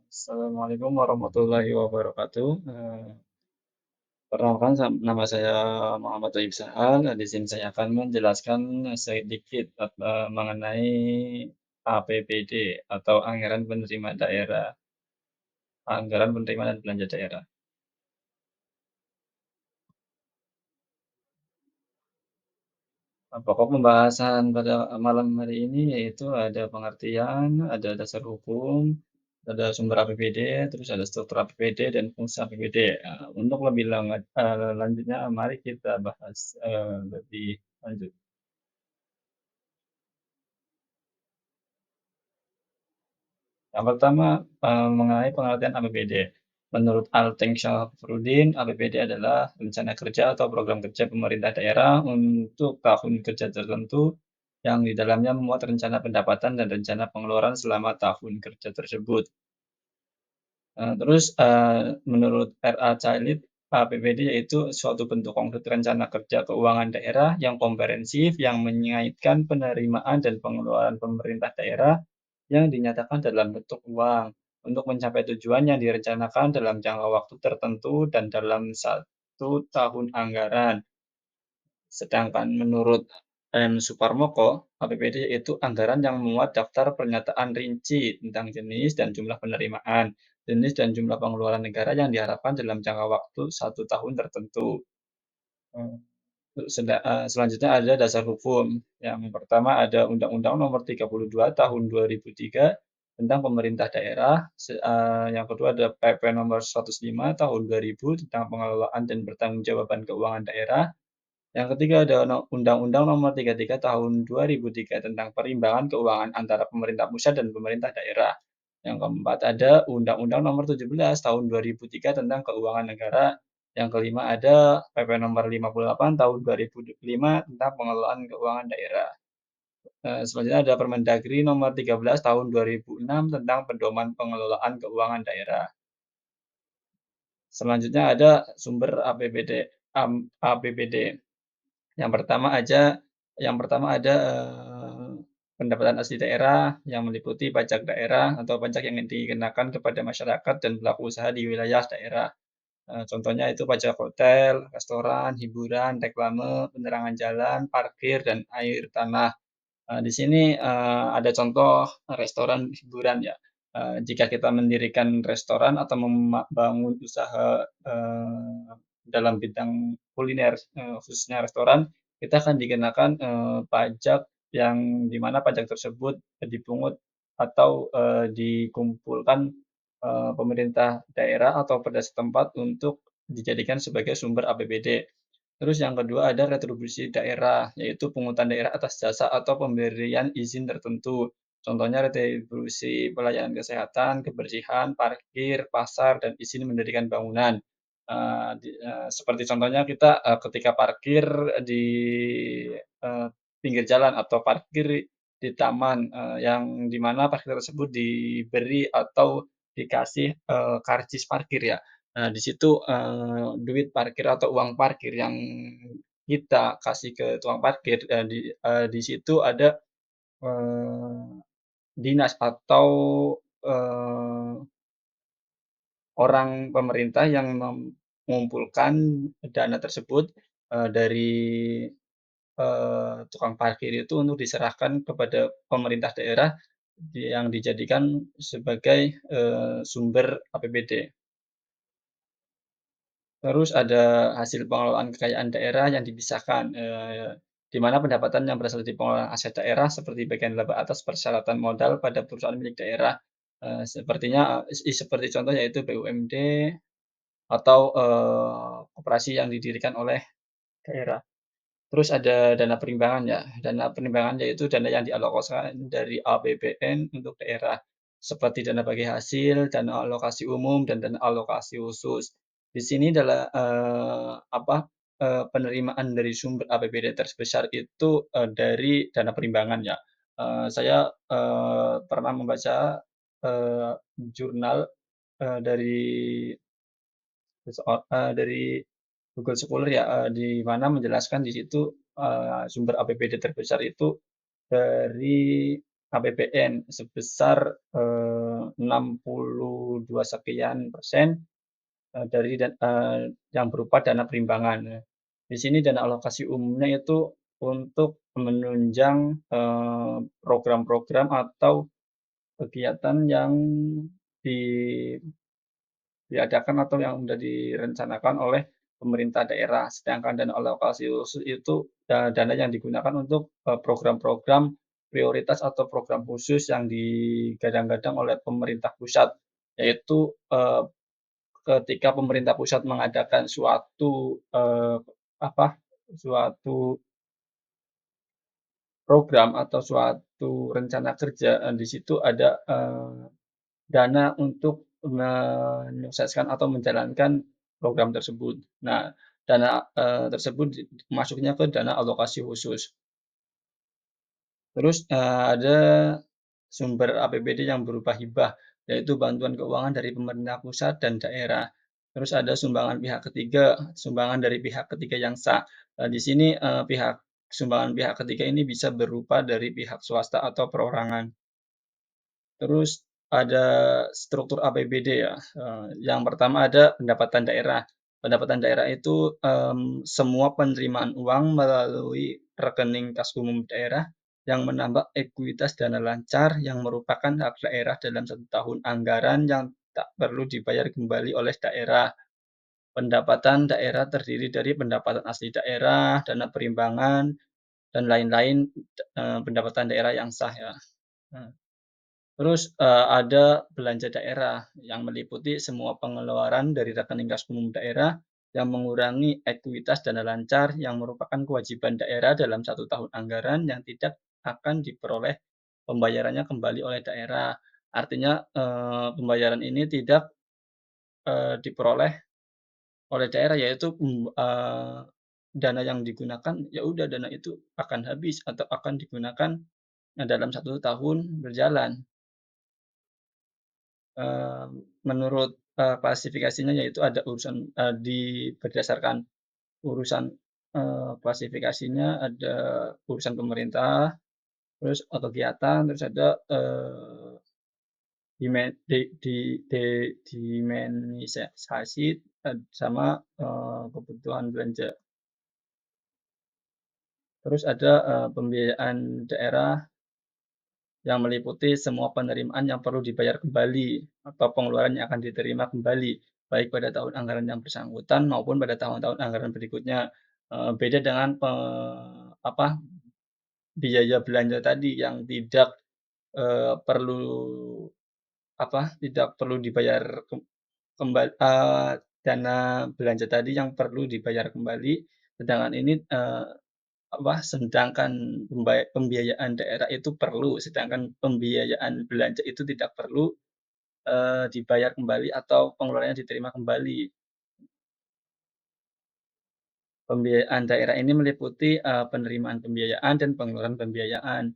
Assalamualaikum warahmatullahi wabarakatuh. Perkenalkan nama saya Muhammad Toyib Sahal. Di sini saya akan menjelaskan sedikit mengenai APBD atau Anggaran Penerimaan dan Belanja Daerah. Pokok pembahasan pada malam hari ini yaitu ada pengertian, ada dasar hukum, ada sumber APBD, terus ada struktur APBD dan fungsi APBD. Untuk lebih lanjutnya, mari kita bahas lebih lanjut. Yang pertama, mengenai pengertian APBD. Menurut Alteng Syafruddin, APBD adalah rencana kerja atau program kerja pemerintah daerah untuk tahun kerja tertentu yang di dalamnya memuat rencana pendapatan dan rencana pengeluaran selama tahun kerja tersebut. Menurut R.A. Cailid, APBD yaitu suatu bentuk konkret rencana kerja keuangan daerah yang komprehensif yang mengaitkan penerimaan dan pengeluaran pemerintah daerah yang dinyatakan dalam bentuk uang untuk mencapai tujuan yang direncanakan dalam jangka waktu tertentu dan dalam satu tahun anggaran. Sedangkan menurut M. Suparmoko, APBD yaitu anggaran yang memuat daftar pernyataan rinci tentang jenis dan jumlah penerimaan, jenis dan jumlah pengeluaran negara yang diharapkan dalam jangka waktu satu tahun tertentu. Selanjutnya ada dasar hukum. Yang pertama ada Undang-Undang Nomor 32 Tahun 2003 tentang pemerintah daerah. Yang kedua ada PP Nomor 105 Tahun 2000 tentang pengelolaan dan pertanggungjawaban keuangan daerah. Yang ketiga ada Undang-Undang Nomor 33 Tahun 2003 tentang perimbangan keuangan antara pemerintah pusat dan pemerintah daerah. Yang keempat ada Undang-Undang Nomor 17 Tahun 2003 tentang keuangan negara. Yang kelima ada PP Nomor 58 Tahun 2005 tentang pengelolaan keuangan daerah. Selanjutnya ada Permendagri Nomor 13 Tahun 2006 tentang pedoman pengelolaan keuangan daerah. Selanjutnya ada sumber APBD. APBD. Yang pertama ada pendapatan asli daerah yang meliputi pajak daerah atau pajak yang dikenakan kepada masyarakat dan pelaku usaha di wilayah daerah. Contohnya itu pajak hotel, restoran, hiburan, reklame, penerangan jalan, parkir, dan air tanah. Di sini ada contoh restoran hiburan ya. Jika kita mendirikan restoran atau membangun usaha dalam bidang kuliner, khususnya restoran, kita akan dikenakan pajak yang di mana pajak tersebut dipungut atau dikumpulkan pemerintah daerah atau perda setempat untuk dijadikan sebagai sumber APBD. Terus yang kedua ada retribusi daerah, yaitu pungutan daerah atas jasa atau pemberian izin tertentu. Contohnya retribusi pelayanan kesehatan, kebersihan, parkir, pasar, dan izin mendirikan bangunan. Seperti contohnya kita ketika parkir di pinggir jalan atau parkir di taman, yang di mana parkir tersebut diberi atau dikasih karcis parkir ya. Nah, di situ, duit parkir atau uang parkir yang kita kasih ke tukang parkir, di situ ada, eee, dinas atau, eee, orang pemerintah yang mengumpulkan dana tersebut, dari, tukang parkir itu untuk diserahkan kepada pemerintah daerah yang dijadikan sebagai, sumber APBD. Terus ada hasil pengelolaan kekayaan daerah yang dipisahkan, di mana pendapatan yang berasal dari pengelolaan aset daerah seperti bagian laba atas persyaratan modal pada perusahaan milik daerah, seperti contoh yaitu BUMD atau, koperasi yang didirikan oleh daerah. Terus ada dana perimbangan ya, dana perimbangan yaitu dana yang dialokasikan dari APBN untuk daerah, seperti dana bagi hasil, dana alokasi umum, dan dana alokasi khusus. Di sini adalah, penerimaan dari sumber APBD terbesar itu, dari dana perimbangan ya. Saya, pernah membaca, jurnal, dari dari Google Scholar ya, di mana menjelaskan di situ, sumber APBD terbesar itu dari APBN sebesar, 62 sekian persen, dari yang berupa dana perimbangan. Nah, di sini dana alokasi umumnya itu untuk menunjang, program-program atau kegiatan yang di diadakan atau yang sudah direncanakan oleh pemerintah daerah. Sedangkan dana alokasi khusus itu, dana yang digunakan untuk, program-program prioritas atau program khusus yang digadang-gadang oleh pemerintah pusat, yaitu, ketika pemerintah pusat mengadakan suatu, suatu program atau suatu rencana kerja, di situ ada, dana untuk menyukseskan atau menjalankan program tersebut. Nah, dana, tersebut masuknya ke dana alokasi khusus. Terus, ada sumber APBD yang berupa hibah, yaitu bantuan keuangan dari pemerintah pusat dan daerah. Terus ada sumbangan pihak ketiga, sumbangan dari pihak ketiga yang sah. Di sini, sumbangan pihak ketiga ini bisa berupa dari pihak swasta atau perorangan. Terus ada struktur APBD ya, yang pertama ada pendapatan daerah. Pendapatan daerah itu, semua penerimaan uang melalui rekening kas umum daerah yang menambah ekuitas dana lancar yang merupakan hak daerah dalam satu tahun anggaran yang tak perlu dibayar kembali oleh daerah. Pendapatan daerah terdiri dari pendapatan asli daerah, dana perimbangan, dan lain-lain, pendapatan daerah yang sah ya. Nah, terus, ada belanja daerah yang meliputi semua pengeluaran dari rekening kas umum daerah yang mengurangi ekuitas dana lancar yang merupakan kewajiban daerah dalam satu tahun anggaran yang tidak akan diperoleh pembayarannya kembali oleh daerah. Artinya, pembayaran ini tidak, diperoleh oleh daerah, yaitu, dana yang digunakan, ya udah dana itu akan habis atau akan digunakan, dalam satu tahun berjalan. Eee, Menurut, klasifikasinya yaitu ada urusan, berdasarkan urusan, klasifikasinya ada urusan pemerintah, terus, kegiatan, terus ada, dimen di dimenisasi, sama, kebutuhan belanja. Terus ada, pembiayaan daerah yang meliputi semua penerimaan yang perlu dibayar kembali atau pengeluaran yang akan diterima kembali, baik pada tahun anggaran yang bersangkutan maupun pada tahun-tahun anggaran berikutnya. Beda dengan biaya belanja tadi yang tidak, perlu tidak perlu dibayar dana belanja tadi yang perlu dibayar kembali, sedangkan ini, sedangkan pembiayaan daerah itu perlu, sedangkan pembiayaan belanja itu tidak perlu, dibayar kembali atau pengeluarannya diterima kembali. Pembiayaan daerah ini meliputi, penerimaan pembiayaan dan pengeluaran pembiayaan.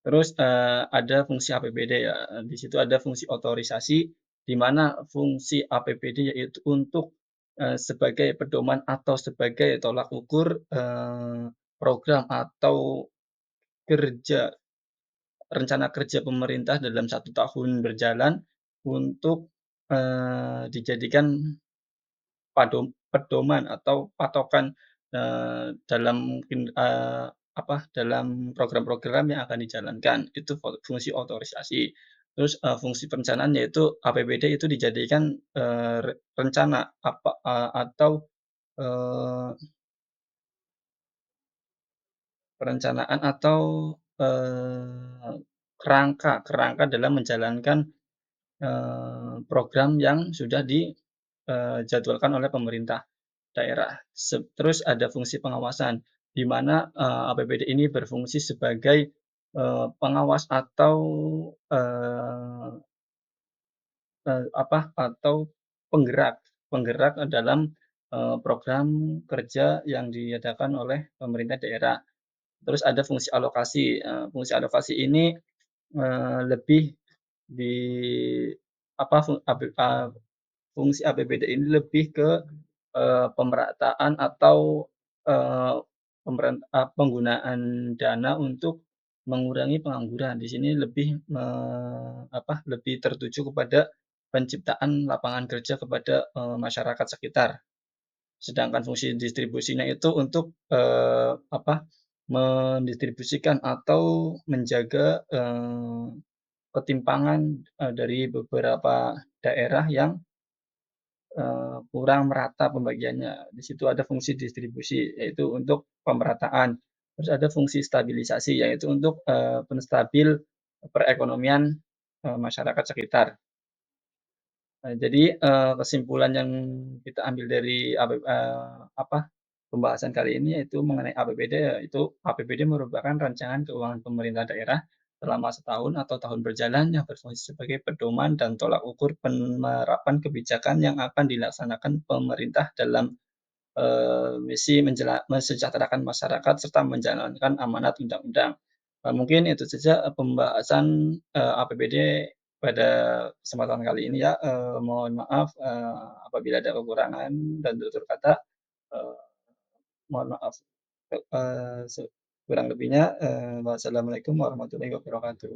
Terus, ada fungsi APBD ya, di situ ada fungsi otorisasi, di mana fungsi APBD yaitu untuk, sebagai pedoman atau sebagai tolak ukur, program atau kerja rencana kerja pemerintah dalam satu tahun berjalan untuk, dijadikan pedoman atau patokan, dalam program-program yang akan dijalankan, itu fungsi otorisasi. Terus, fungsi perencanaan yaitu APBD itu dijadikan, rencana atau, eee, perencanaan atau, kerangka kerangka dalam menjalankan, program yang sudah jadwalkan oleh pemerintah daerah. Terus ada fungsi pengawasan, di mana, APBD ini berfungsi sebagai, pengawas atau, eee atau penggerak penggerak, dalam, program kerja yang diadakan oleh pemerintah daerah. Terus ada fungsi alokasi, fungsi alokasi ini, lebih di apa, fu abe fungsi APBD ini lebih ke, pemerataan atau, penggunaan dana untuk mengurangi pengangguran. Di sini lebih lebih tertuju kepada penciptaan lapangan kerja kepada, masyarakat sekitar. Sedangkan fungsi distribusinya itu untuk, mendistribusikan atau menjaga, ketimpangan, dari beberapa daerah yang kurang merata pembagiannya. Di situ ada fungsi distribusi, yaitu untuk pemerataan. Terus ada fungsi stabilisasi, yaitu untuk, penstabil perekonomian, masyarakat sekitar. Jadi, kesimpulan yang kita ambil dari pembahasan kali ini yaitu mengenai APBD, yaitu APBD merupakan rancangan keuangan pemerintah daerah selama setahun atau tahun berjalan yang berfungsi sebagai pedoman dan tolak ukur penerapan kebijakan yang akan dilaksanakan pemerintah dalam misi mensejahterakan masyarakat serta menjalankan amanat undang-undang. Mungkin itu saja, pembahasan, APBD pada kesempatan kali ini ya, mohon maaf, apabila ada kekurangan dan tutur kata, eee, mohon maaf, eee, se kurang lebihnya, wassalamualaikum warahmatullahi wabarakatuh.